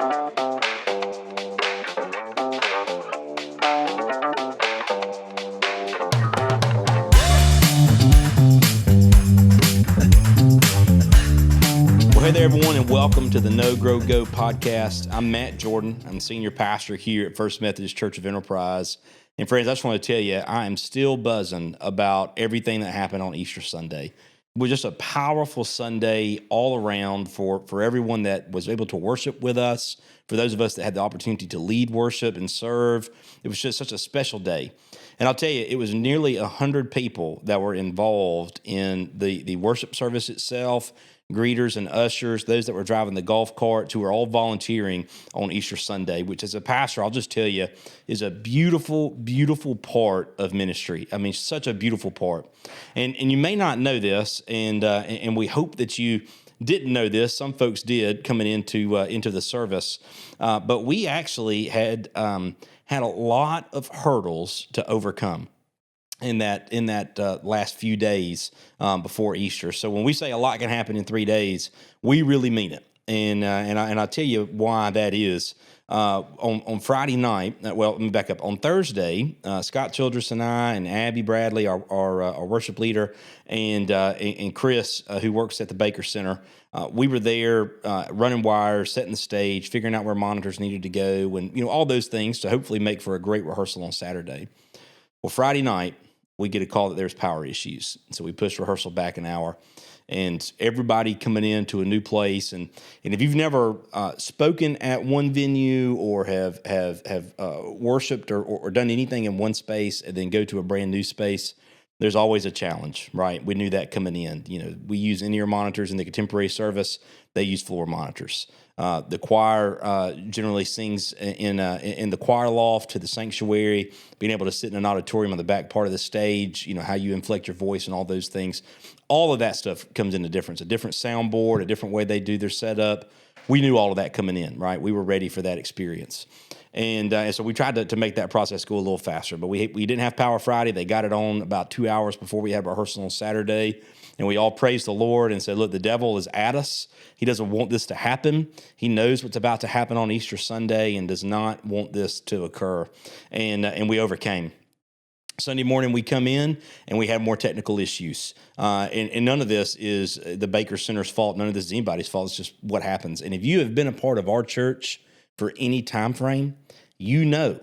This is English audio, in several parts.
Hey there, everyone, and welcome to the No Grow Go podcast. I'm Matt Jordan. I'm senior pastor here at First Methodist Church Enterprise. And friends, I just want to tell you, I am still buzzing about everything that happened on Easter Sunday. It was just a powerful Sunday all around for everyone that was able to worship with us, for those of us that had the opportunity to lead worship and serve. It was just such a special day. And I'll tell you, it was nearly 100 people that were involved in the worship service itself, greeters and ushers, those that were driving the golf carts, who were all volunteering on Easter Sunday, which as a pastor, I'll just tell you, is a beautiful, beautiful part of ministry. I mean, such a beautiful part. And you may not know this, and we hope that you didn't know this. Some folks did coming into the service, but we actually had a lot of hurdles to overcome in that last few days before Easter. So when we say a lot can happen in 3 days, we really mean it. And I'll tell you why that is. On Friday night, well, let me back up. On Thursday, Scott Childress and I and Abby Bradley, our worship leader, and Chris, who works at the Baker Center, we were there running wires, setting the stage, figuring out where monitors needed to go, and all those things to hopefully make for a great rehearsal on Saturday. Well, Friday night, we get a call that there's power issues. So we pushed rehearsal back an hour, and everybody coming into a new place. And if you've never spoken at one venue or have worshiped or done anything in one space and then go to a brand new space, there's always a challenge, right? We knew that coming in. We use in-ear monitors in the contemporary service. They use floor monitors. The choir generally sings in the choir loft to the sanctuary. Being able to sit in an auditorium on the back part of the stage, how you inflect your voice and all those things. All of that stuff comes into difference. A different soundboard, a different way they do their setup. We knew all of that coming in, right? We were ready for that experience. And so we tried to make that process go a little faster. But we didn't have power Friday. They got it on about 2 hours before we had rehearsal on Saturday. And we all praised the Lord and said, look, the devil is at us. He doesn't want this to happen. He knows what's about to happen on Easter Sunday and does not want this to occur. And we overcame. Sunday morning, we come in and we had more technical issues. And none of this is the Baker Center's fault. None of this is anybody's fault. It's just what happens. And if you have been a part of our church for any time frame, you know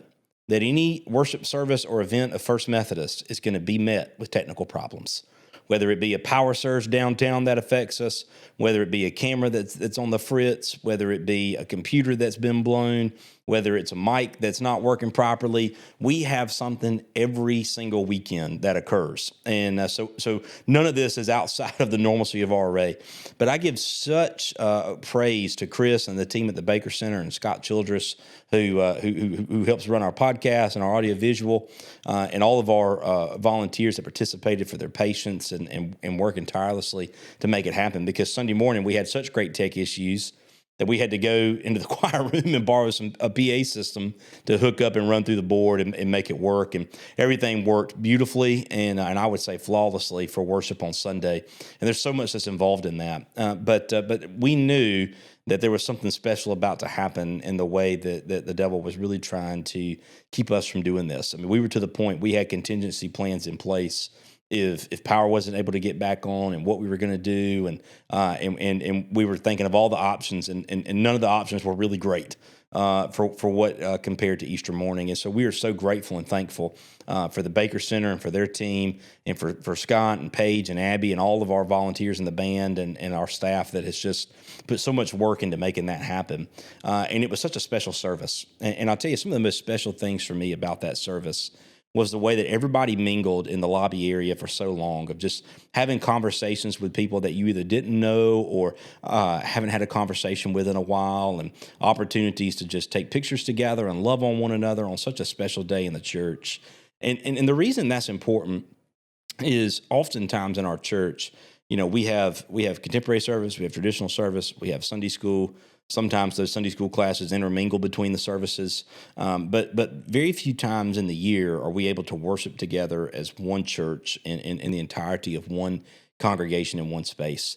that any worship service or event of First Methodist is going to be met with technical problems. Whether it be a power surge downtown that affects us, whether it be a camera that's on the fritz, whether it be a computer that's been blown, whether it's a mic that's not working properly, we have something every single weekend that occurs. And so none of this is outside of the normalcy of RA. But I give such praise to Chris and the team at the Baker Center and Scott Childress, who helps run our podcast and our audio visual, and all of our volunteers that participated for their patience and working tirelessly to make it happen. Because Sunday morning we had such great tech issues that we had to go into the choir room and borrow a PA system to hook up and run through the board and make it work. And everything worked beautifully and I would say flawlessly for worship on Sunday. And there's so much that's involved in that. But we knew that there was something special about to happen in the way that the devil was really trying to keep us from doing this. I mean, we were to the point we had contingency plans in place if power wasn't able to get back on and what we were going to do. And we were thinking of all the options and none of the options were really great for what compared to Easter morning. And so we are so grateful and thankful for the Baker Center and for their team and for Scott and Paige and Abby and all of our volunteers in the band and our staff that has just put so much work into making that happen. And it was such a special service. And I'll tell you, some of the most special things for me about that service was the way that everybody mingled in the lobby area for so long, of just having conversations with people that you either didn't know or haven't had a conversation with in a while, and opportunities to just take pictures together and love on one another on such a special day in the church. And the reason that's important is oftentimes in our church, we have contemporary service, we have traditional service, we have Sunday school. Sometimes those Sunday school classes intermingle between the services, but very few times in the year are we able to worship together as one church in the entirety of one congregation in one space.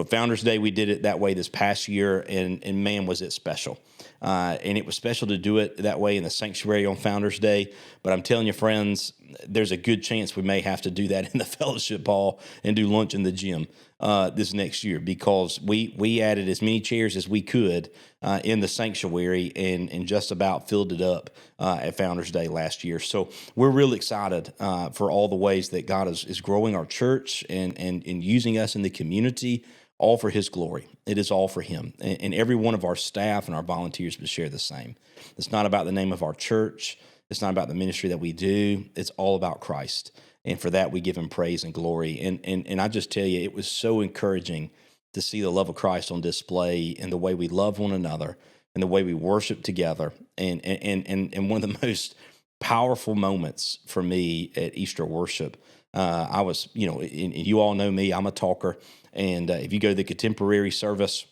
Founders Day, we did it that way this past year, and man, was it special. And it was special to do it that way in the sanctuary on Founders Day. But I'm telling you, friends, there's a good chance we may have to do that in the fellowship hall and do lunch in the gym this next year, because we added as many chairs as we could in the sanctuary and just about filled it up at Founders Day last year. So we're really excited for all the ways that God is growing our church and using us in the community, all for His glory. It is all for Him. And every one of our staff and our volunteers would share the same. It's not about the name of our church. It's not about the ministry that we do. It's all about Christ. And for that, we give Him praise and glory. And I just tell you, it was so encouraging to see the love of Christ on display in the way we love one another and the way we worship together. And one of the most powerful moments for me at Easter worship, I was, and you all know me, I'm a talker. And if you go to the contemporary service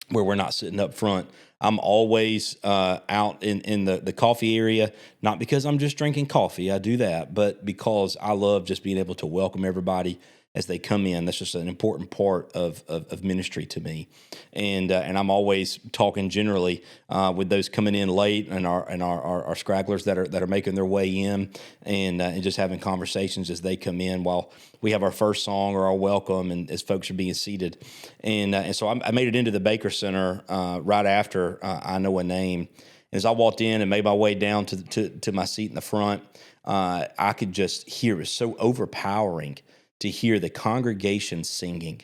where we're not sitting up front, I'm always out in the coffee area, not because I'm just drinking coffee, I do that, but because I love just being able to welcome everybody as they come in. That's just an important part of ministry to me. And I'm always talking generally with those coming in late and our scragglers that are making their way in, and just having conversations as they come in while we have our first song or our welcome, and as folks are being seated. And so I made it into the Baker Center right after I Know a Name. As I walked in and made my way down to my seat in the front, I could just hear, it was so overpowering to hear the congregation singing.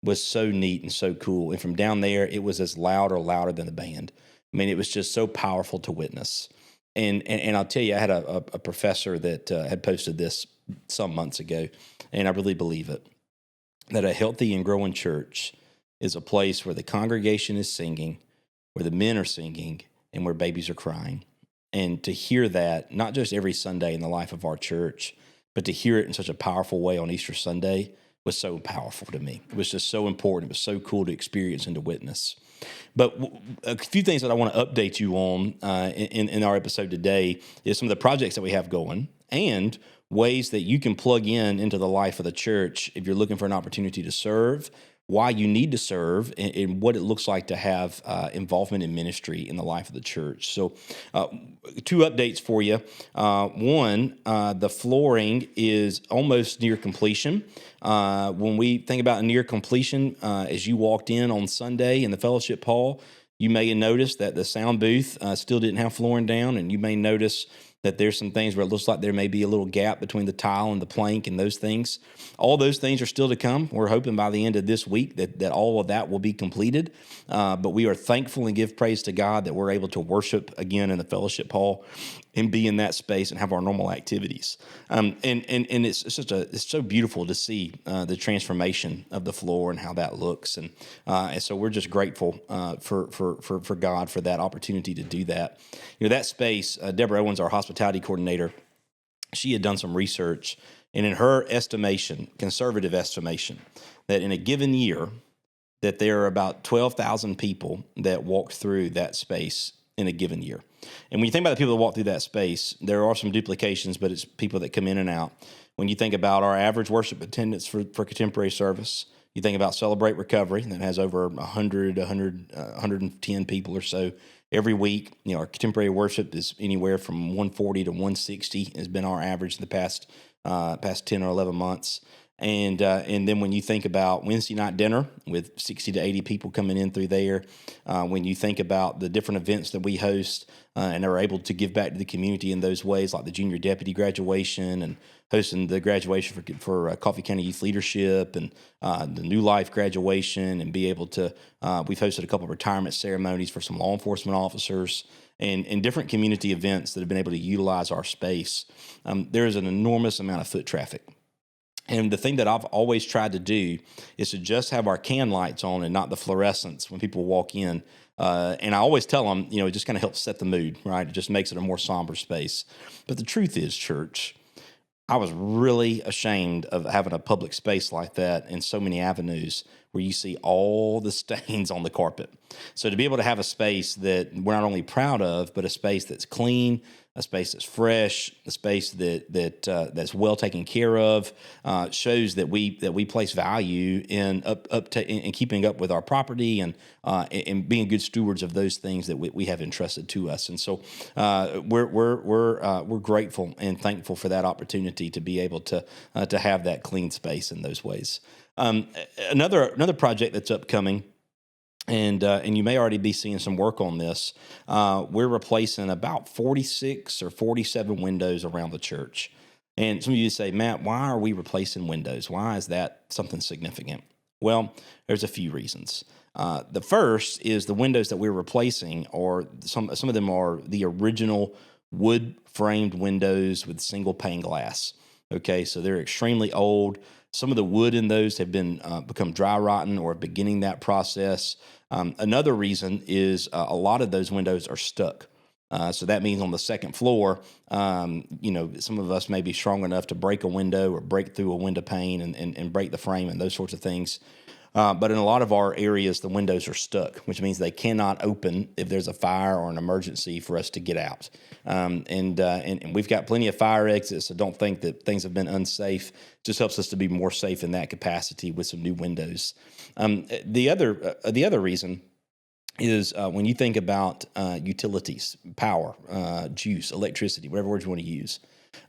Was so neat and so cool. And from down there, it was as loud or louder than the band. I mean, it was just so powerful to witness. And I'll tell you, I had a professor that had posted this some months ago, and I really believe it, that a healthy and growing church is a place where the congregation is singing, where the men are singing, and where babies are crying. And to hear that, not just every Sunday in the life of our church, but to hear it in such a powerful way on Easter Sunday was so powerful to me. It was just so important. It was so cool to experience and to witness. But a few things that I want to update you on in our episode today is some of the projects that we have going and ways that you can plug into the life of the church if you're looking for an opportunity to serve, why you need to serve, and what it looks like to have involvement in ministry in the life of the church. So 2 updates for you. One, the flooring is almost near completion. When we think about near completion, as you walked in on Sunday in the fellowship hall, you may have noticed that the sound booth still didn't have flooring down, and you may notice that there's some things where it looks like there may be a little gap between the tile and the plank and those things. All those things are still to come. We're hoping by the end of this week that all of that will be completed. But we are thankful and give praise to God that we're able to worship again in the fellowship hall and be in that space and have our normal activities. And it's so beautiful to see the transformation of the floor and how that looks. And so we're just grateful for God for that opportunity to do that. That space, Deborah Owens, our hospitality coordinator, she had done some research, and in her estimation, conservative estimation, that in a given year, that there are about 12,000 people that walk through that space in a given year. And when you think about the people that walk through that space, there are some duplications, but it's people that come in and out. When you think about our average worship attendance for contemporary service, you think about Celebrate Recovery, that has over 110 people or so every week. Our contemporary worship is anywhere from 140 to 160 has been our average in the past 10 or 11 months. And then when you think about Wednesday night dinner with 60 to 80 people coming in through there, when you think about the different events that we host and are able to give back to the community in those ways, like the junior deputy graduation and hosting the graduation for Coffee County Youth Leadership and the New Life graduation, and be able to, we've hosted a couple of retirement ceremonies for some law enforcement officers, and different community events that have been able to utilize our space. There is an enormous amount of foot traffic. And the thing that I've always tried to do is to just have our can lights on and not the fluorescents when people walk in. And I always tell them, it just kind of helps set the mood, right? It just makes it a more somber space. But the truth is, church, I was really ashamed of having a public space like that in so many avenues where you see all the stains on the carpet. So to be able to have a space that we're not only proud of, but a space that's clean, a space that's fresh, a space that's well taken care of, shows that we place value in in keeping up with our property and being good stewards of those things that we have entrusted to us. And so we're grateful and thankful for that opportunity to be able to have that clean space in those ways. Another project that's upcoming. And you may already be seeing some work on this. We're replacing about 46 or 47 windows around the church. And some of you say, Matt, why are we replacing windows? Why is that something significant? Well, there's a few reasons. The first is the windows that we're replacing, or some of them are the original wood framed windows with single pane glass. Okay, so they're extremely old. Some of the wood in those have become dry rotten or beginning that process. Another reason is a lot of those windows are stuck. So that means on the second floor, some of us may be strong enough to break a window or break through a window pane and break the frame and those sorts of things. But in a lot of our areas, the windows are stuck, which means they cannot open if there's a fire or an emergency for us to get out. And we've got plenty of fire exits, so don't think that things have been unsafe. It just helps us to be more safe in that capacity with some new windows. The other reason is when you think about utilities, power, juice, electricity, whatever words you want to use.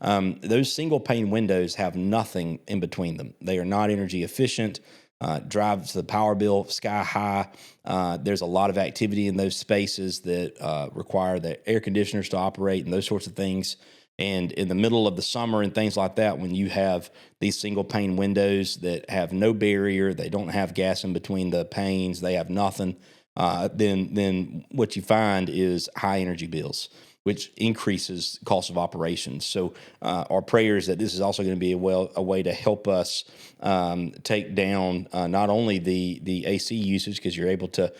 Those single pane windows have nothing in between them. They are not energy efficient. Drives the power bill sky high. There's a lot of activity in those spaces that require the air conditioners to operate and those sorts of things. And in the middle of the summer and things like that, when you have these single pane windows that have no barrier, they don't have gas in between the panes, they have nothing, then what you find is high energy bills, which increases cost of operations. So our prayer is that this is also going to be a way to help us take down not only the AC usage, because you're able to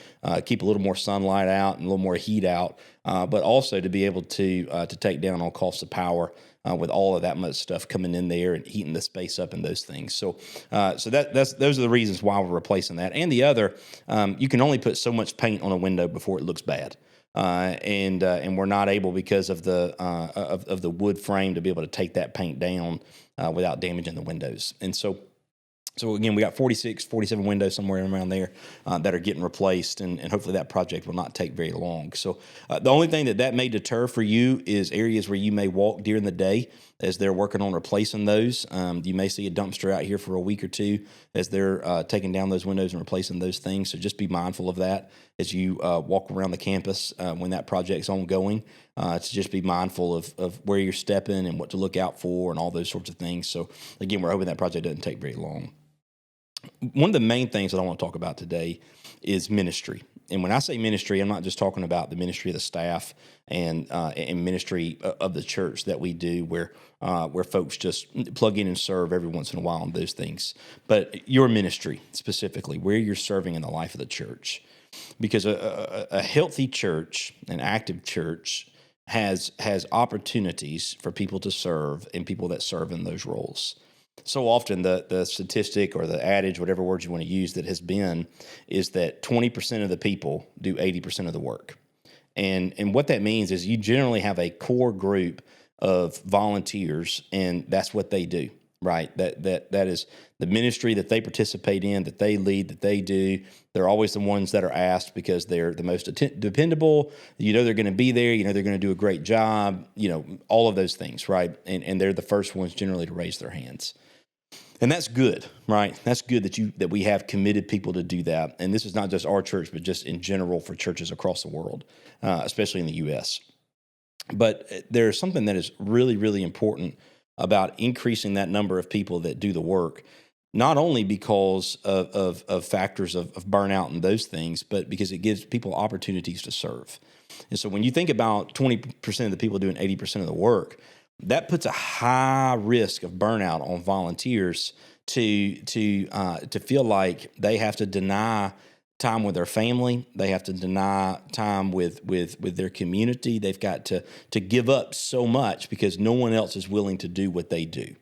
keep a little more sunlight out and a little more heat out, but also to be able to take down on cost of power with all of that much stuff coming in there and heating the space up and those things. So those are the reasons why we're replacing that. And the other, you can only put so much paint on a window before it looks bad. And we're not able, because of the wood frame, to be able to take that paint down without damaging the windows. And so again, we got 46, 47 windows somewhere around there that are getting replaced, and hopefully that project will not take very long. So the only thing that may deter for you is areas where you may walk during the day as they're working on replacing those. You may see a dumpster out here for a week or two as they're taking down those windows and replacing those things. So just be mindful of that as you walk around the campus when that project's ongoing, to just be mindful of where you're stepping and what to look out for and all those sorts of things. So again, we're hoping that project doesn't take very long. One of the main things that I want to talk about today is ministry. And when I say ministry, I'm not just talking about the ministry of the staff and ministry of the church that we do, where folks just plug in and serve every once in a while and those things. But your ministry specifically, where you're serving in the life of the church. Because a healthy church, an active church, has opportunities for people to serve and people that serve in those roles. So often the statistic or the adage, whatever words you want to use, that has been is that 20% of the people do 80% of the work. And what that means is you generally have a core group of volunteers, and that's what they do, right? That is the ministry that they participate in, that they lead, that they do. They're always the ones that are asked because they're the most dependable. You know they're going to be there. You know they're going to do a great job. You know, all of those things, right? And they're the first ones generally to raise their hands. And that's good, right? That's good that we have committed people to do that. And this is not just our church, but just in general for churches across the world, especially in the U.S. But there's something that is really, really important about increasing that number of people that do the work, not only because of factors of burnout and those things, but because it gives people opportunities to serve. And so when you think about 20% of the people doing 80% of the work, that puts a high risk of burnout on volunteers to feel like they have to deny time with their family, they have to deny time with their community. They've got to give up so much because no one else is willing to do what they do.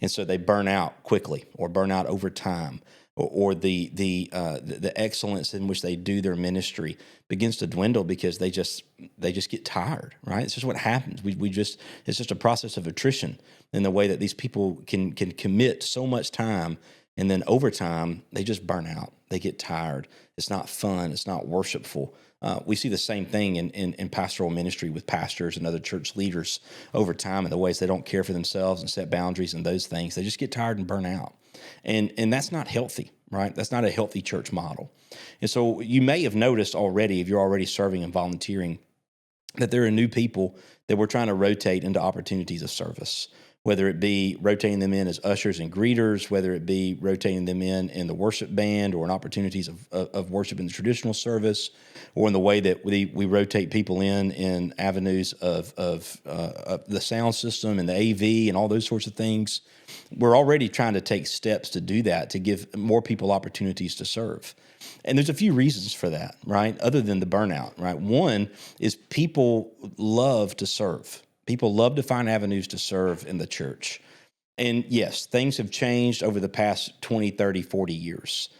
And so they burn out quickly or burn out over time, or the excellence in which they do their ministry begins to dwindle because they just get tired, right? It's just what happens. It's just a process of attrition in the way that these people can commit so much time, and then over time they just burn out. They get tired. It's not fun. It's not worshipful. We see the same thing in pastoral ministry with pastors and other church leaders over time, in the ways they don't care for themselves and set boundaries and those things. They just get tired and burn out. And that's not healthy, right? That's not a healthy church model. And so you may have noticed already, if you're already serving and volunteering, that there are new people that we're trying to rotate into opportunities of service, whether it be rotating them in as ushers and greeters, whether it be rotating them in the worship band or in opportunities of worship in the traditional service, or in the way that we rotate people in avenues of the sound system and the AV and all those sorts of things. We're already trying to take steps to do that, to give more people opportunities to serve. And there's a few reasons for that, right? Other than the burnout, right? One is people love to serve. People love to find avenues to serve in the church. And yes, things have changed over the past 20, 30, 40 years.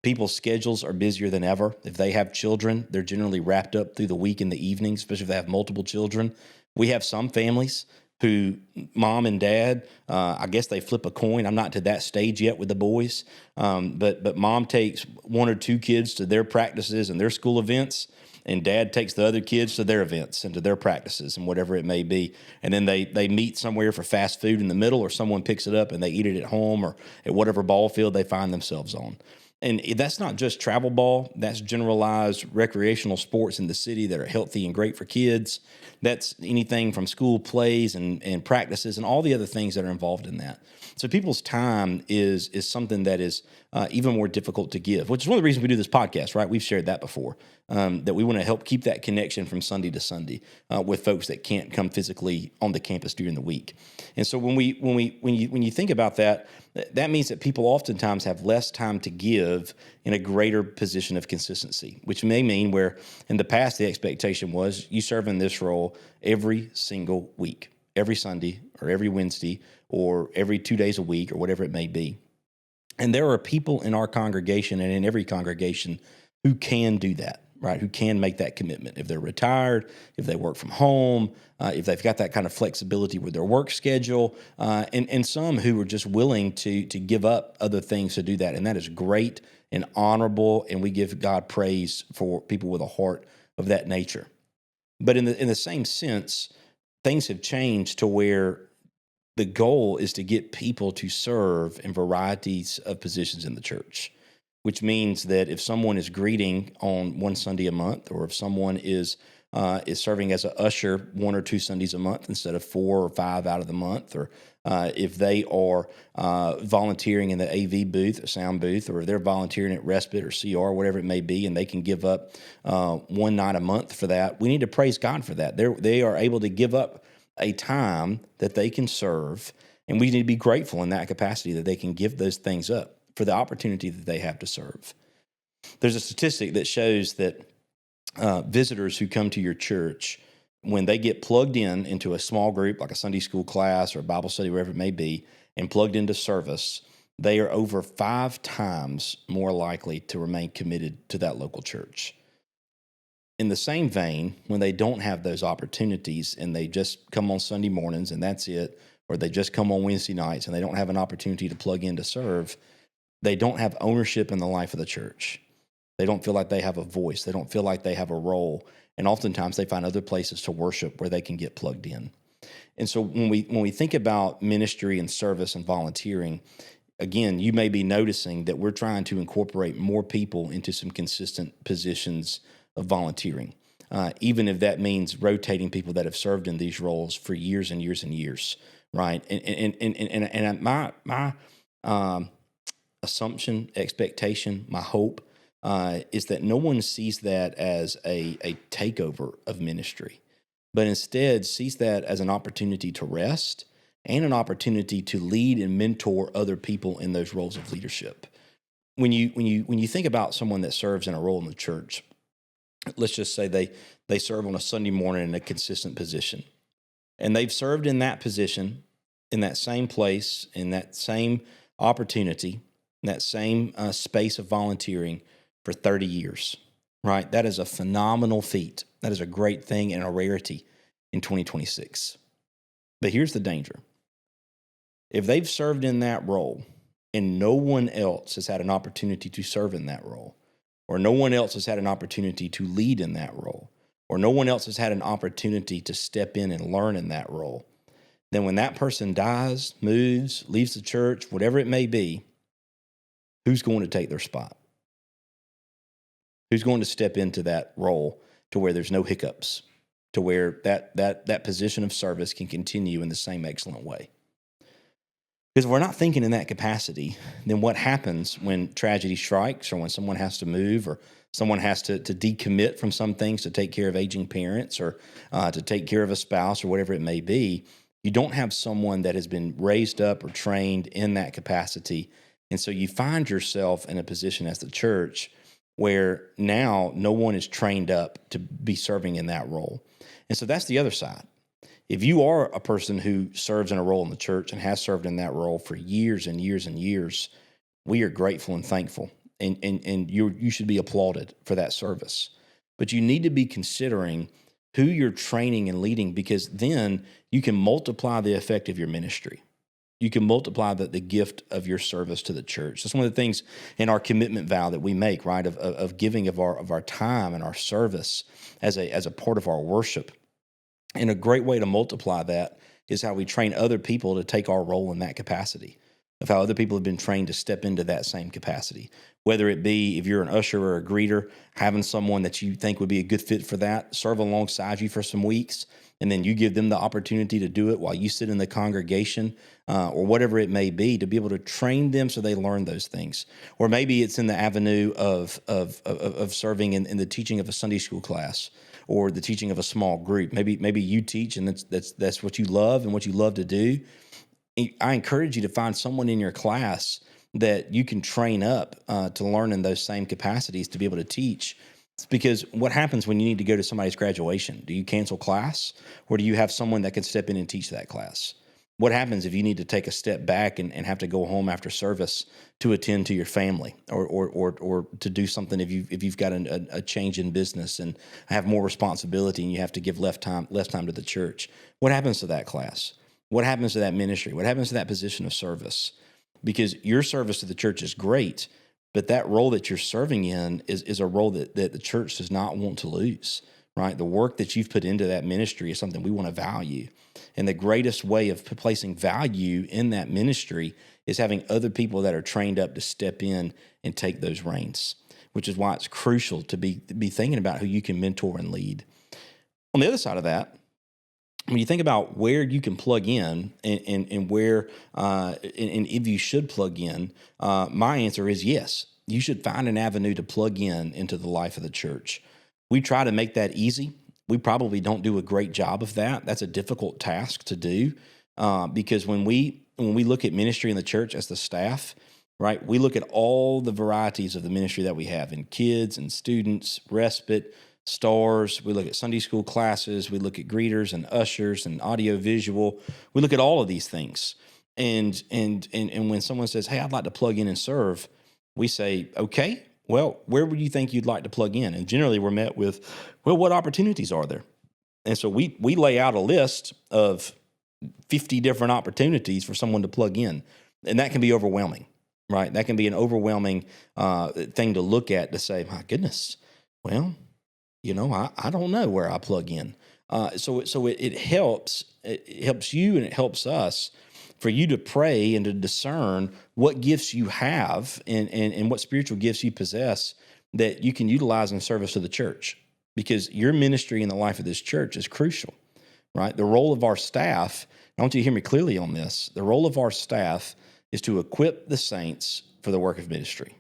People's schedules are busier than ever. If they have children, they're generally wrapped up through the week in the evenings, especially if they have multiple children. We have some families who mom and dad, I guess they flip a coin. I'm not to that stage yet with the boys, but mom takes one or two kids to their practices and their school events, and dad takes the other kids to their events and to their practices and whatever it may be. And then they meet somewhere for fast food in the middle, or someone picks it up and they eat it at home or at whatever ball field they find themselves on. And that's not just travel ball. That's generalized recreational sports in the city that are healthy and great for kids. That's anything from school plays and practices and all the other things that are involved in that. So people's time is something that is even more difficult to give, which is one of the reasons we do this podcast, right? We've shared that before, that we want to help keep that connection from Sunday to Sunday with folks that can't come physically on the campus during the week. And so when you think about that, that means that people oftentimes have less time to give in a greater position of consistency, which may mean where in the past the expectation was you serve in this role every single week, every Sunday or every Wednesday or every 2 days a week or whatever it may be. And there are people in our congregation and in every congregation who can do that, right? Who can make that commitment. If they're retired, if they work from home, if they've got that kind of flexibility with their work schedule, and some who are just willing to give up other things to do that. And that is great and honorable, and we give God praise for people with a heart of that nature. But in the same sense, things have changed to where the goal is to get people to serve in varieties of positions in the church, which means that if someone is greeting on one Sunday a month, or if someone is serving as an usher 1 or 2 Sundays a month instead of 4 or 5 out of the month, or if they are volunteering in the AV booth, a sound booth, or if they're volunteering at Respite or CR, whatever it may be, and they can give up one night a month for that, we need to praise God for that. They are able to give up a time that they can serve, and we need to be grateful in that capacity that they can give those things up for the opportunity that they have to serve. There's a statistic that shows that visitors who come to your church, when they get plugged into a small group, like a Sunday school class or a Bible study, wherever it may be, and plugged into service, they are over 5 times more likely to remain committed to that local church. In the same vein, when they don't have those opportunities and they just come on Sunday mornings and that's it, or they just come on Wednesday nights and they don't have an opportunity to plug in to serve, they don't have ownership in the life of the church. They don't feel like they have a voice. They don't feel like they have a role. And oftentimes they find other places to worship where they can get plugged in. And so when we think about ministry and service and volunteering, again, you may be noticing that we're trying to incorporate more people into some consistent positions of volunteering, even if that means rotating people that have served in these roles for years and years and years, right? And my assumption, expectation, my hope is that no one sees that as a takeover of ministry, but instead sees that as an opportunity to rest and an opportunity to lead and mentor other people in those roles of leadership. When you think about someone that serves in a role in the church, let's just say they serve on a Sunday morning in a consistent position, and they've served in that position, in that same place, in that same opportunity in that same space of volunteering for 30 years, right? That is a phenomenal feat. That is a great thing and a rarity in 2026. But here's the danger. If they've served in that role and no one else has had an opportunity to serve in that role, or no one else has had an opportunity to lead in that role, or no one else has had an opportunity to step in and learn in that role, then when that person dies, moves, leaves the church, whatever it may be, who's going to take their spot? Who's going to step into that role to where there's no hiccups, to where that position of service can continue in the same excellent way? Because if we're not thinking in that capacity, then what happens when tragedy strikes, or when someone has to move, or someone has to decommit from some things to take care of aging parents, or to take care of a spouse, or whatever it may be? You don't have someone that has been raised up or trained in that capacity. And so you find yourself in a position as the church where now no one is trained up to be serving in that role. And so that's the other side. If you are a person who serves in a role in the church and has served in that role for years and years and years, we are grateful and thankful. And you should be applauded for that service. But you need to be considering who you're training and leading, because then you can multiply the effect of your ministry. You can multiply the gift of your service to the church. That's one of the things in our commitment vow that we make, right, of giving of our time and our service as a part of our worship. And a great way to multiply that is how we train other people to take our role in that capacity, of how other people have been trained to step into that same capacity. Whether it be, if you're an usher or a greeter, having someone that you think would be a good fit for that, serve alongside you for some weeks, and then you give them the opportunity to do it while you sit in the congregation, or whatever it may be, to be able to train them so they learn those things. Or maybe it's in the avenue of serving in the teaching of a Sunday school class, or the teaching of a small group. Maybe you teach, and that's what you love and what you love to do. I encourage you to find someone in your class that you can train up to learn in those same capacities to be able to teach. It's because what happens when you need to go to somebody's graduation? Do you cancel class, or do you have someone that can step in and teach that class? What happens if you need to take a step back and have to go home after service to attend to your family, or to do something if you've got a change in business and have more responsibility and you have to give less time to the church? What happens to that class? What happens to that ministry? What happens to that position of service? Because your service to the church is great, but that role that you're serving in is a role that the church does not want to lose, right? The work that you've put into that ministry is something we want to value. And the greatest way of placing value in that ministry is having other people that are trained up to step in and take those reins, which is why it's crucial to be thinking about who you can mentor and lead. On the other side of that, when you think about where you can plug in and where and if you should plug in, my answer is yes. You should find an avenue to plug in into the life of the church. We try to make that easy. We probably don't do a great job of that. That's a difficult task to do, because when we look at ministry in the church as the staff, right, we look at all the varieties of the ministry that we have in kids and students, respite, stars. We look at Sunday school classes. We look at greeters and ushers and audio visual. We look at all of these things. And when someone says, "Hey, I'd like to plug in and serve," we say, "Okay, well, where would you think you'd like to plug in?" And generally we're met with, "Well, what opportunities are there?" And so we lay out a list of 50 different opportunities for someone to plug in. And that can be overwhelming, right? That can be an overwhelming thing to look at, to say, "My goodness, well, I don't know where I plug in." So it helps you and it helps us for you to pray and to discern what gifts you have and what spiritual gifts you possess that you can utilize in service to the church, because your ministry in the life of this church is crucial, right? The role of our staff, I want you to hear me clearly on this. The role of our staff is to equip the saints for the work of ministry.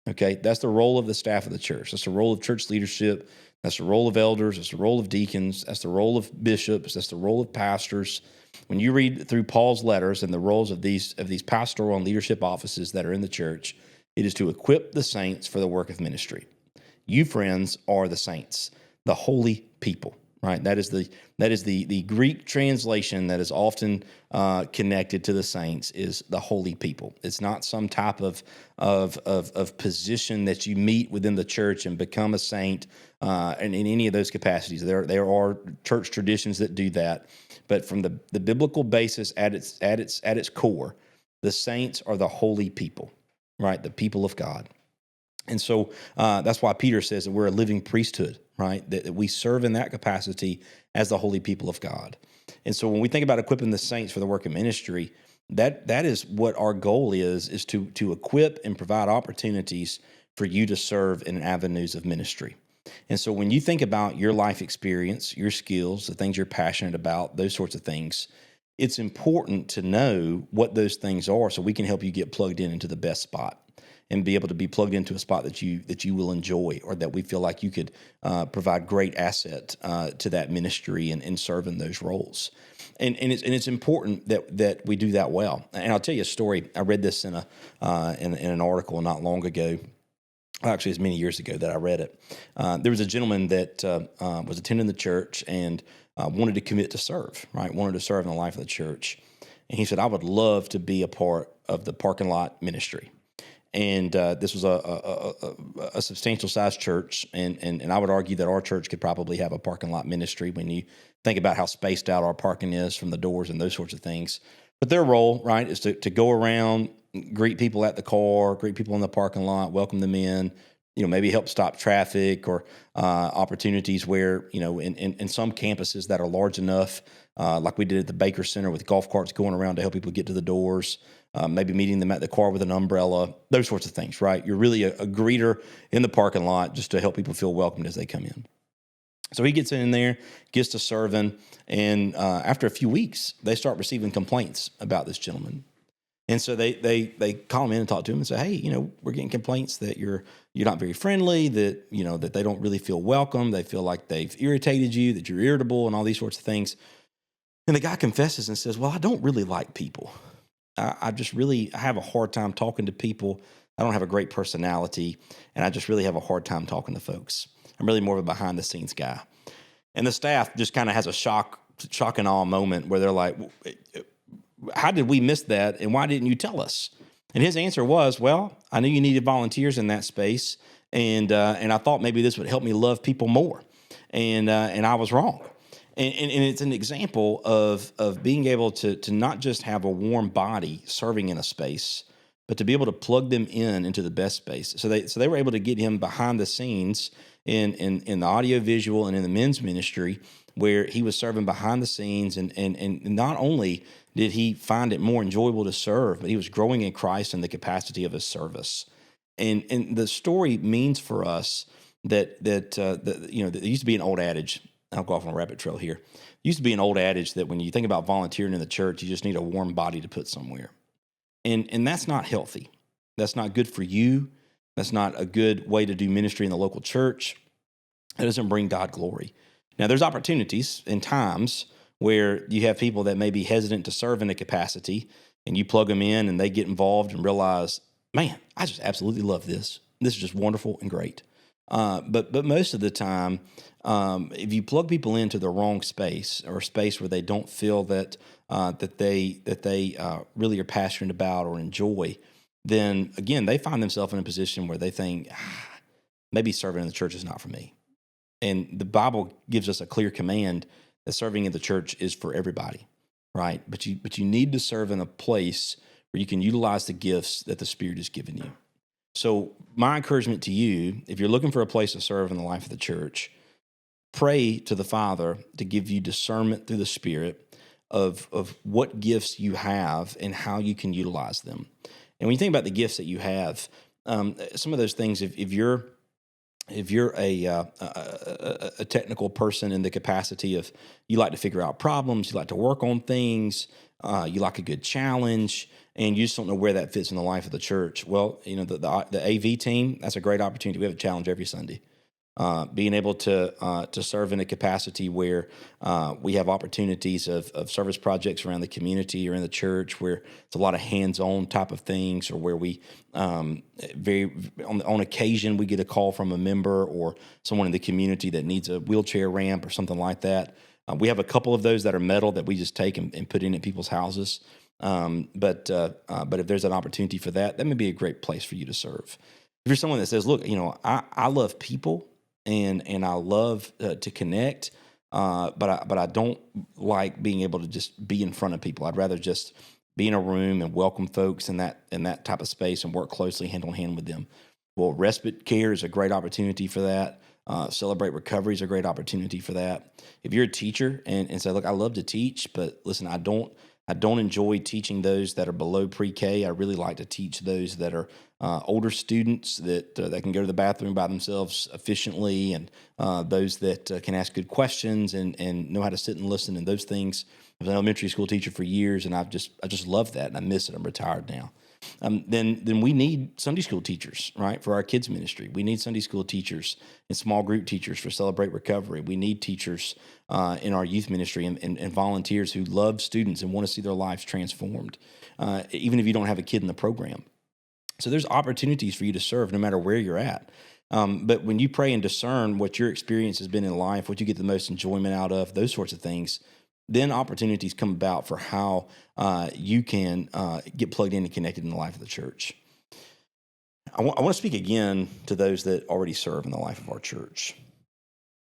Okay, that's the role of the staff of the church. That's the role of church leadership. That's the role of elders. That's the role of deacons. That's the role of bishops. That's the role of pastors. When you read through Paul's letters and the roles of these pastoral and leadership offices that are in the church, it is to equip the saints for the work of ministry. You, friends, are the saints, the holy people. right? That is the Greek translation that is often connected to the saints is the holy people. It's not some type of position that you meet within the church and become a saint, and in any of those capacities. There are church traditions that do that, but from the biblical basis at its core, the saints are the holy people, right? The people of God. And so that's why Peter says that we're a living priesthood, right? That we serve in that capacity as the holy people of God. And so when we think about equipping the saints for the work of ministry, that is what our goal is to equip and provide opportunities for you to serve in avenues of ministry. And so when you think about your life experience, your skills, the things you're passionate about, those sorts of things, it's important to know what those things are so we can help you get plugged into the best spot and be able to be plugged into a spot that you will enjoy, or that we feel like you could provide great asset to that ministry and serve in those roles. And it's important that we do that well. And I'll tell you a story. I read this in an article not long ago. Actually, it's many years ago that I read it. There was a gentleman that was attending the church and wanted to commit to serve, right? Wanted to serve in the life of the church. And he said, I would love to be a part of the parking lot ministry. And this was a substantial sized church. And I would argue that our church could probably have a parking lot ministry when you think about how spaced out our parking is from the doors and those sorts of things. But their role, right, is to go around, greet people at the car, greet people in the parking lot, welcome them in, maybe help stop traffic, or opportunities where, in some campuses that are large enough, like we did at the Baker Center with golf carts going around to help people get to the doors, maybe meeting them at the car with an umbrella, those sorts of things, right? You're really a greeter in the parking lot just to help people feel welcomed as they come in. So he gets in there, gets to serving, and after a few weeks, they start receiving complaints about this gentleman. And so they call him in and talk to him and say, hey, we're getting complaints that you're not very friendly, that, that they don't really feel welcome. They feel like they've irritated you, that you're irritable, and all these sorts of things. And the guy confesses and says, well, I don't really like people. I have a hard time talking to people. I don't have a great personality, and I just really have a hard time talking to folks. I'm really more of a behind-the-scenes guy. And the staff just kind of has a shock and awe moment where they're like, how did we miss that, and why didn't you tell us? And his answer was, well, I knew you needed volunteers in that space, and I thought maybe this would help me love people more, and I was wrong. And it's an example of being able to not just have a warm body serving in a space, but to be able to plug them into the best space. So they were able to get him behind the scenes in the audio visual and in the men's ministry, where he was serving behind the scenes, and not only did he find it more enjoyable to serve, but he was growing in Christ in the capacity of his service. And the story means for us that there used to be an old adage. I'll go off on a rabbit trail here. There used to be an old adage that when you think about volunteering in the church, you just need a warm body to put somewhere. And that's not healthy. That's not good for you. That's not a good way to do ministry in the local church. It doesn't bring God glory. Now, there's opportunities and times where you have people that may be hesitant to serve in a capacity, and you plug them in and they get involved and realize, man, I just absolutely love this. This is just wonderful and great. But most of the time, if you plug people into the wrong space, or a space where they don't feel that they really are passionate about or enjoy, then again, they find themselves in a position where they think, maybe serving in the church is not for me. And the Bible gives us a clear command that serving in the church is for everybody, right? But you need to serve in a place where you can utilize the gifts that the Spirit has given you. So my encouragement to you, if you're looking for a place to serve in the life of the church, pray to the Father to give you discernment through the Spirit of what gifts you have and how you can utilize them. And when you think about the gifts that you have, some of those things, if you're a technical person in the capacity of you like to figure out problems, you like to work on things, you like a good challenge, and you just don't know where that fits in the life of the church. Well, the AV team, that's a great opportunity. We have a challenge every Sunday. being able to serve in a capacity where we have opportunities of service projects around the community or in the church where it's a lot of hands-on type of things, or where we on occasion we get a call from a member or someone in the community that needs a wheelchair ramp or something like that. We have a couple of those that are metal that we just take and put in at people's houses. But if there's an opportunity for that, that may be a great place for you to serve. If you're someone that says, look, I love people and I love to connect, but I don't like being able to just be in front of people. I'd rather just be in a room and welcome folks in that type of space and work closely hand on hand with them. Well, respite care is a great opportunity for that. Celebrate Recovery is a great opportunity for that. If you're a teacher and say, look, I love to teach, but listen, I don't enjoy teaching those that are below pre-K. I really like to teach those that are older students that can go to the bathroom by themselves efficiently, and those that can ask good questions and know how to sit and listen and those things. I was an elementary school teacher for years, and I just love that, and I miss it. I'm retired now. Then we need Sunday school teachers, right, for our kids ministry. We need Sunday school teachers and small group teachers for Celebrate Recovery. We need teachers in our youth ministry and volunteers who love students and want to see their lives transformed, even if you don't have a kid in the program. So there's opportunities for you to serve no matter where you're at. But when you pray and discern what your experience has been in life, what you get the most enjoyment out of, those sorts of things, then opportunities come about for how you can get plugged in and connected in the life of the church. I want to speak again to those that already serve in the life of our church.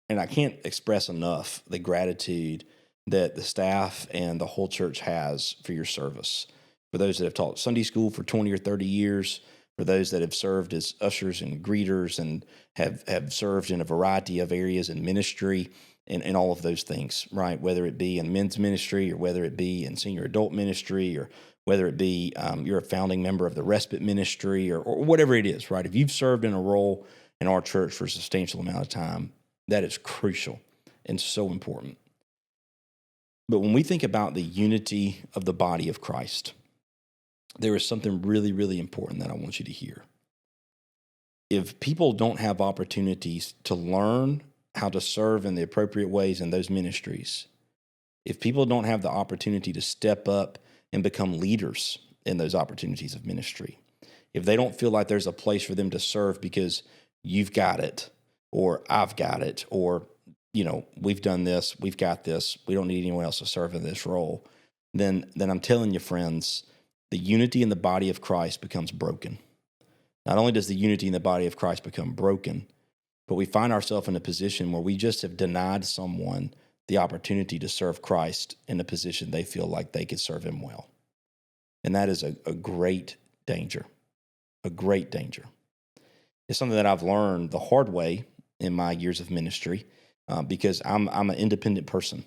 And I can't express enough the gratitude that the staff and the whole church has for your service. For those that have taught Sunday school for 20 or 30 years, for those that have served as ushers and greeters and have served in a variety of areas in ministry, and all of those things, right? Whether it be in men's ministry or whether it be in senior adult ministry or whether it be you're a founding member of the respite ministry or whatever it is, right? If you've served in a role in our church for a substantial amount of time, that is crucial and so important. But when we think about the unity of the body of Christ, there is something really, really important that I want you to hear. If people don't have opportunities to learn how to serve in the appropriate ways in those ministries, if people don't have the opportunity to step up and become leaders in those opportunities of ministry, if they don't feel like there's a place for them to serve because you've got it, or I've got it, or, we've done this, we've got this, we don't need anyone else to serve in this role, then I'm telling you, friends, the unity in the body of Christ becomes broken. Not only does the unity in the body of Christ become broken, but we find ourselves in a position where we just have denied someone the opportunity to serve Christ in a position they feel like they could serve him well. And that is a great danger, a great danger. It's something that I've learned the hard way in my years of ministry because I'm an independent person.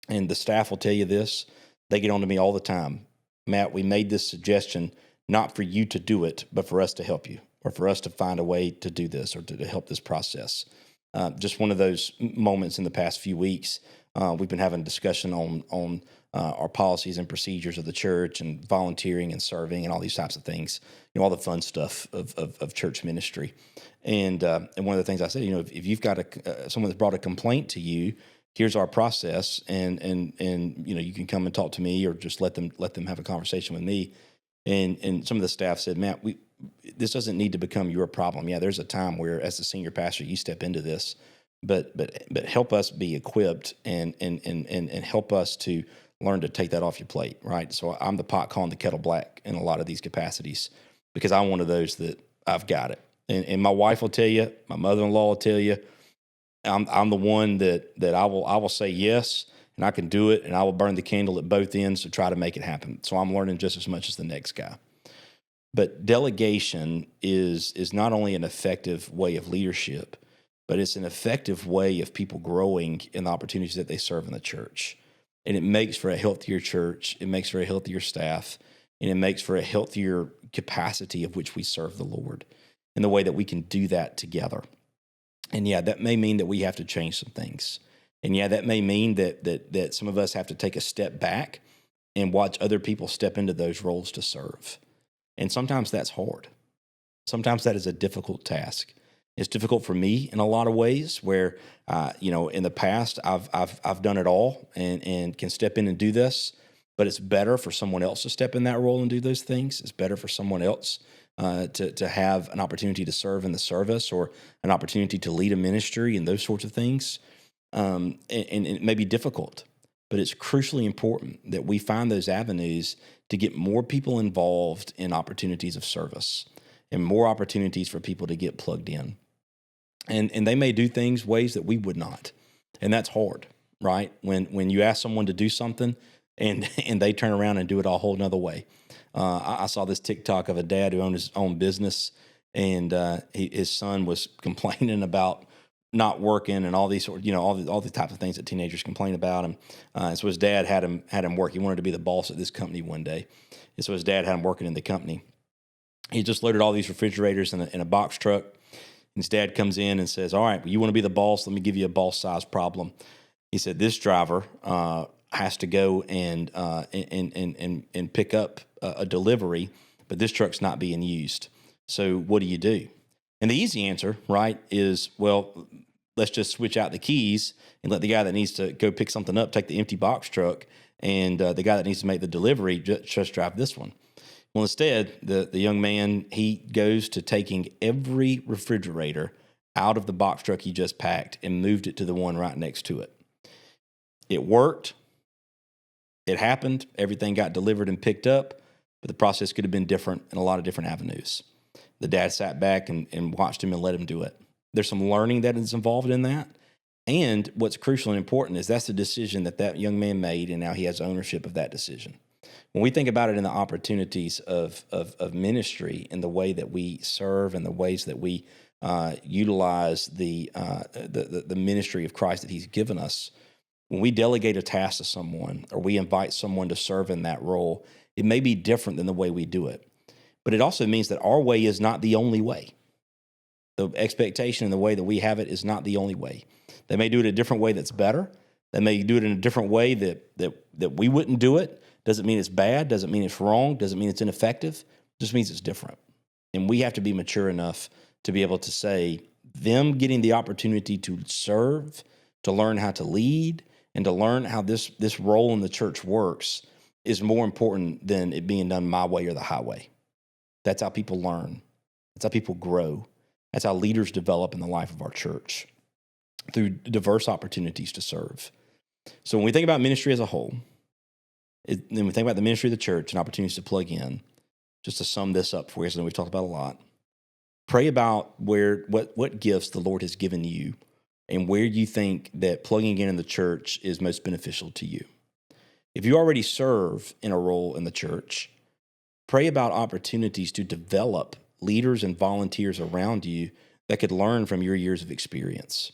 And the staff will tell you this. They get on to me all the time. Matt, we made this suggestion not for you to do it, but for us to help you, or for us to find a way to do this or to help this process. Just one of those moments in the past few weeks, we've been having a discussion on our policies and procedures of the church and volunteering and serving and all these types of things, all the fun stuff of church ministry. And one of the things I said, if you've got someone that's brought a complaint to you, here's our process, and you can come and talk to me or just let them have a conversation with me. And some of the staff said, Matt, this doesn't need to become your problem. Yeah, there's a time where, as the senior pastor, you step into this, but help us be equipped and help us to learn to take that off your plate, right? So I'm the pot calling the kettle black in a lot of these capacities because I'm one of those that I've got it. And my wife will tell you, my mother-in-law will tell you, I'm the one that I will say yes, and I can do it, and I will burn the candle at both ends to try to make it happen. So I'm learning just as much as the next guy. But delegation is not only an effective way of leadership, but it's an effective way of people growing in the opportunities that they serve in the church. And it makes for a healthier church, it makes for a healthier staff, and it makes for a healthier capacity of which we serve the Lord in the way that we can do that together. And yeah, that may mean that we have to change some things. And yeah, that may mean that some of us have to take a step back and watch other people step into those roles to serve. And sometimes that's hard. Sometimes that is a difficult task. It's difficult for me in a lot of ways where, in the past I've done it all and can step in and do this, but it's better for someone else to step in that role and do those things. It's better for someone else to have an opportunity to serve in the service or an opportunity to lead a ministry and those sorts of things. And it may be difficult, but it's crucially important that we find those avenues to get more people involved in opportunities of service and more opportunities for people to get plugged in. And they may do things ways that we would not. And that's hard, right? When you ask someone to do something and they turn around and do it a whole nother way. I saw this TikTok of a dad who owned his own business, and his son was complaining about not working and all these sort, all the types of things that teenagers complain about. And so his dad had him work. He wanted to be the boss at this company one day, and so his dad had him working in the company. He just loaded all these refrigerators in a box truck. And his dad comes in and says, "All right, well, you want to be the boss? Let me give you a boss-sized problem." He said, "This driver has to go and pick up a delivery, but this truck's not being used. So what do you do?" And the easy answer, right, is, well, let's just switch out the keys and let the guy that needs to go pick something up take the empty box truck, and the guy that needs to make the delivery just drive this one. Well, instead, the young man, he goes to taking every refrigerator out of the box truck he just packed and moved it to the one right next to it. It worked. It happened. Everything got delivered and picked up, but the process could have been different in a lot of different avenues. The dad sat back and watched him and let him do it. There's some learning that is involved in that. And what's crucial and important is that's the decision that young man made, and now he has ownership of that decision. When we think about it in the opportunities of ministry, in the way that we serve and the ways that we utilize the ministry of Christ that He's given us, when we delegate a task to someone or we invite someone to serve in that role, it may be different than the way we do it. But it also means that our way is not the only way. The expectation and the way that we have it is not the only way. They may do it a different way that's better. They may do it in a different way that we wouldn't do it. Doesn't mean it's bad, doesn't mean it's wrong, doesn't mean it's ineffective, it just means it's different. And we have to be mature enough to be able to say, them getting the opportunity to serve, to learn how to lead, and to learn how this role in the church works is more important than it being done my way or the highway. That's how people learn. That's how people grow. That's how leaders develop in the life of our church, through diverse opportunities to serve. So when we think about ministry as a whole, then we think about the ministry of the church and opportunities to plug in. Just to sum this up for you, so we've talked about a lot. Pray about what gifts the Lord has given you and where you think that plugging in the church is most beneficial to you. If you already serve in a role in the church, pray about opportunities to develop leaders and volunteers around you that could learn from your years of experience.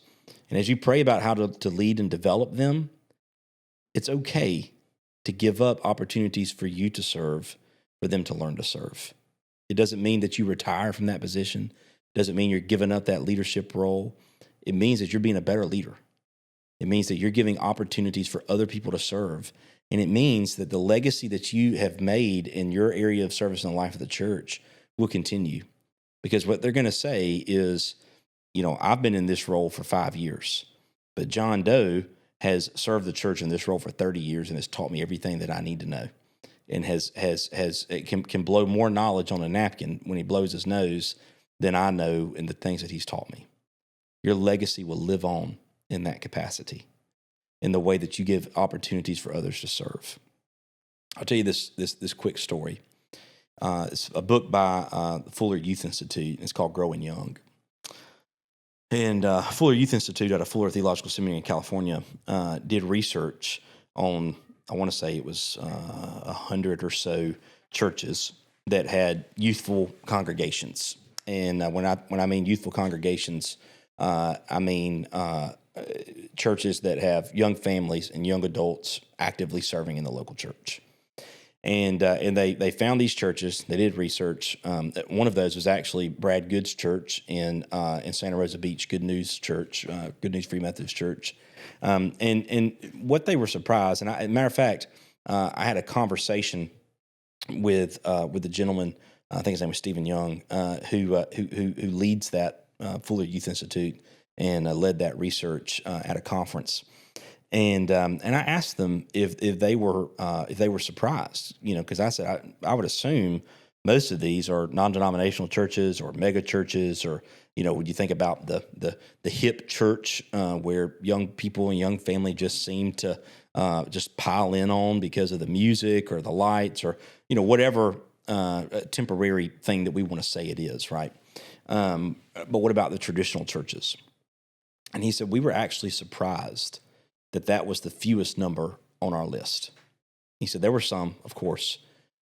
And as you pray about how to lead and develop them, it's okay to give up opportunities for you to serve, for them to learn to serve. It doesn't mean that you retire from that position. It doesn't mean you're giving up that leadership role. It means that you're being a better leader. It means that you're giving opportunities for other people to serve. And it means that the legacy that you have made in your area of service in the life of the church will continue. Because what they're going to say is, I've been in this role for 5 years, but John Doe has served the church in this role for 30 years and has taught me everything that I need to know, and can blow more knowledge on a napkin when he blows his nose than I know in the things that he's taught me. Your legacy will live on in that capacity, in the way that you give opportunities for others to serve. I'll tell you this quick story. It's a book by the Fuller Youth Institute. It's called Growing Young. And Fuller Youth Institute out of Fuller Theological Seminary in California did research on, I want to say it was 100 or so churches that had youthful congregations. And when I mean youthful congregations, I mean churches that have young families and young adults actively serving in the local church. And they found these churches. They did research. One of those was actually Brad Good's church in Santa Rosa Beach, Good News Church, Good News Free Methodist Church. And what they were surprised, and as a matter of fact, I had a conversation with the gentleman. I think his name was Stephen Young, who leads that Fuller Youth Institute, and led that research at a conference. And I asked them if they were surprised, because I said I would assume most of these are non-denominational churches or mega churches, or when you think about the hip church where young people and young family just seem to just pile in on because of the music or the lights or whatever temporary thing that we want to say it is, right? But what about the traditional churches? And he said we were actually surprised that was the fewest number on our list. He said there were some, of course,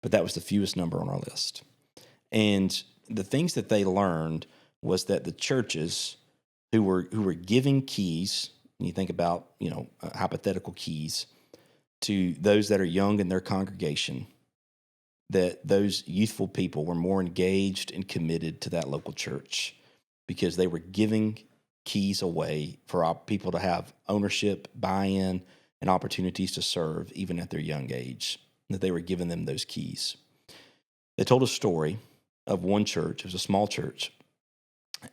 but that was the fewest number on our list. And the things that they learned was that the churches who were giving keys, and you think about hypothetical keys to those that are young in their congregation, that those youthful people were more engaged and committed to that local church because they were giving keys away for our people to have ownership, buy-in, and opportunities to serve even at their young age, that they were giving them those keys. They told a story of one church. It was a small church,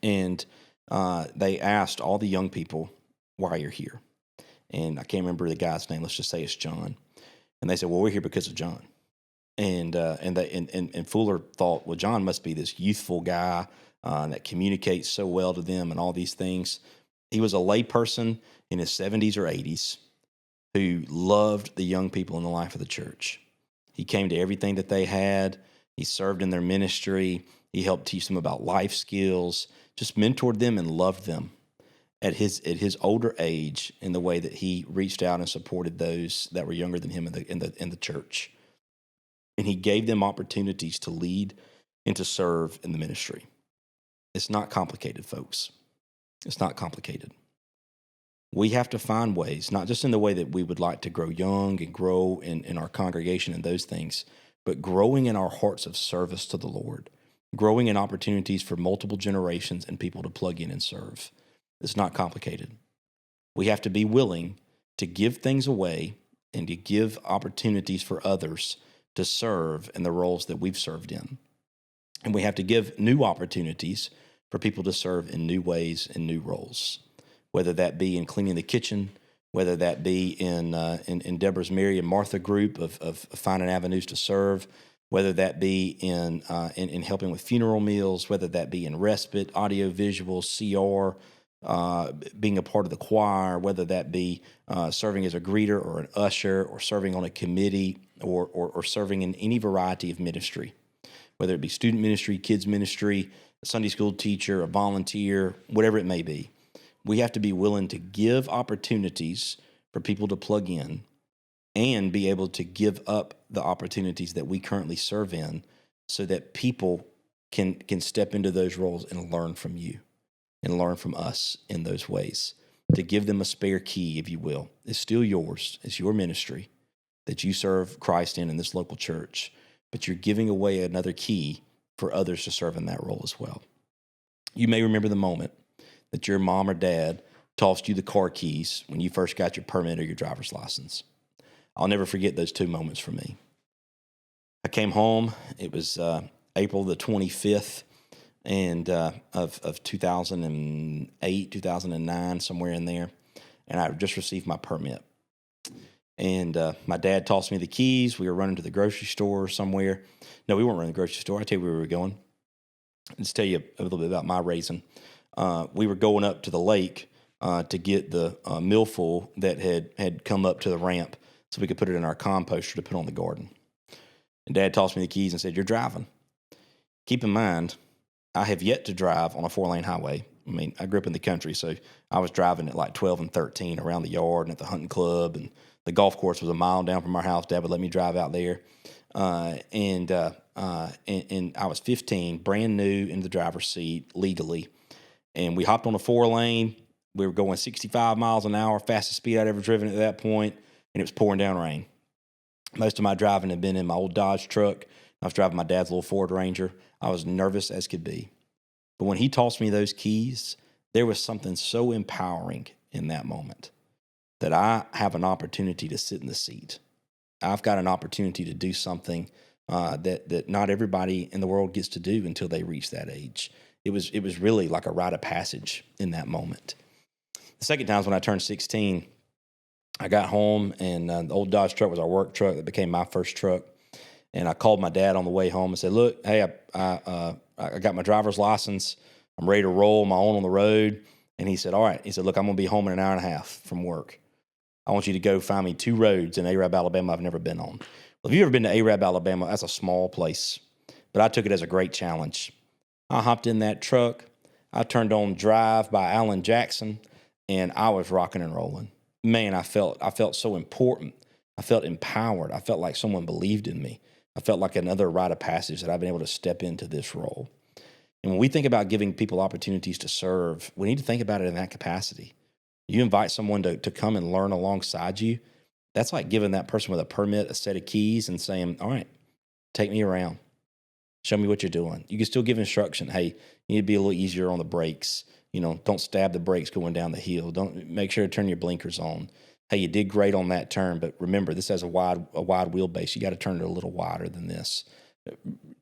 and they asked all the young people why you're here. And I can't remember the guy's name. Let's just say it's John. And they said, well, we're here because of John. And Fuller thought, well, John must be this youthful guy that communicates so well to them and all these things. He was a layperson in his 70s or 80s who loved the young people in the life of the church. He came to everything that they had. He served in their ministry. He helped teach them about life skills, just mentored them and loved them at his older age in the way that he reached out and supported those that were younger than him in the church. And he gave them opportunities to lead and to serve in the ministry. It's not complicated, folks. It's not complicated. We have to find ways, not just in the way that we would like to grow young and grow in our congregation and those things, but growing in our hearts of service to the Lord, growing in opportunities for multiple generations and people to plug in and serve. It's not complicated. We have to be willing to give things away and to give opportunities for others to serve in the roles that we've served in. And we have to give new opportunities for people to serve in new ways and new roles, whether that be in cleaning the kitchen, whether that be in Deborah's Mary and Martha group of finding avenues to serve, whether that be in helping with funeral meals, whether that be in respite, audio, visual, CR, being a part of the choir, whether that be serving as a greeter or an usher or serving on a committee or serving in any variety of ministry, whether it be student ministry, kids ministry, a Sunday school teacher, a volunteer, whatever it may be. We have to be willing to give opportunities for people to plug in and be able to give up the opportunities that we currently serve in so that people can step into those roles and learn from you and learn from us in those ways. To give them a spare key, if you will. It's still yours. It's your ministry that you serve Christ in this local church, but you're giving away another key for others to serve in that role as well. You may remember the moment that your mom or dad tossed you the car keys when you first got your permit or your driver's license. I'll never forget those two moments for me. I came home. It was April the 25th of 2008, 2009, somewhere in there, and I just received my permit. And my dad tossed me the keys. We were running to the grocery store somewhere. No, we weren't running to the grocery store. I'll tell you where we were going. Let's tell you a little bit about my raising. We were going up to the lake to get the millful that had come up to the ramp so we could put it in our composter to put on the garden. And Dad tossed me the keys and said, "You're driving." Keep in mind, I have yet to drive on a 4-lane highway. I mean, I grew up in the country, so I was driving at like 12 and 13 around the yard and at the hunting club, and the golf course was a mile down from our house. Dad would let me drive out there. And I was 15, brand new in the driver's seat legally. And we hopped on a 4-lane. We were going 65 miles an hour, fastest speed I'd ever driven at that point, and it was pouring down rain. Most of my driving had been in my old Dodge truck. I was driving my dad's little Ford Ranger. I was nervous as could be. But when he tossed me those keys, there was something so empowering in that moment that I have an opportunity to sit in the seat. I've got an opportunity to do something that not everybody in the world gets to do until they reach that age. it was really like a rite of passage in that moment. The second time was when I turned 16. I got home, and the old Dodge truck was our work truck that became my first truck. And I called my dad on the way home and said, look, hey, I got my driver's license. I'm ready to roll my own on the road. And he said, all right. He said, look, I'm going to be home in an hour and a half from work. I want you to go find me 2 roads in Arab, Alabama I've never been on. Well, if you've ever been to Arab, Alabama, that's a small place. But I took it as a great challenge. I hopped in that truck. I turned on Drive by Alan Jackson, and I was rocking and rolling. Man, I felt so important. I felt empowered. I felt like someone believed in me. I felt like another rite of passage that I've been able to step into this role. And when we think about giving people opportunities to serve, we need to think about it in that capacity. You invite someone to come and learn alongside you. That's like giving that person with a permit a set of keys and saying, all right, take me around. Show me what you're doing. You can still give instruction. Hey, you need to be a little easier on the brakes. Don't stab the brakes going down the hill. Don't make sure to turn your blinkers on. Hey, you did great on that turn, but remember, this has a wide wheelbase. You got to turn it a little wider than this.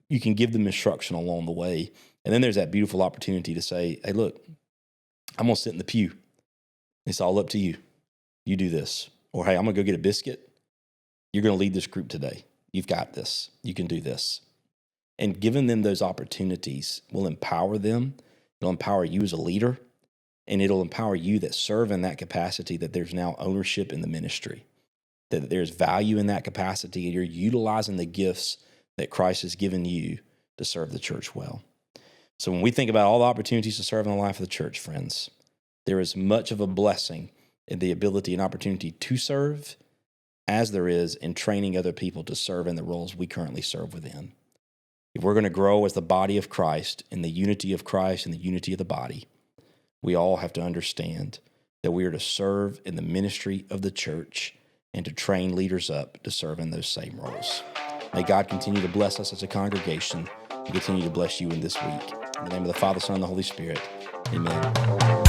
You can give them instruction along the way. And then there's that beautiful opportunity to say, hey, look, I'm going to sit in the pew. It's all up to you. You do this. Or, hey, I'm going to go get a biscuit. You're going to lead this group today. You've got this. You can do this. And giving them those opportunities will empower them. It'll empower you as a leader. And it'll empower you that serve in that capacity, that there's now ownership in the ministry, that there's value in that capacity, and you're utilizing the gifts that Christ has given you to serve the church well. So when we think about all the opportunities to serve in the life of the church, friends, there is much of a blessing in the ability and opportunity to serve as there is in training other people to serve in the roles we currently serve within. If we're going to grow as the body of Christ, in the unity of Christ and the unity of the body, we all have to understand that we are to serve in the ministry of the church and to train leaders up to serve in those same roles. May God continue to bless us as a congregation and continue to bless you in this week. In the name of the Father, Son, and the Holy Spirit, amen.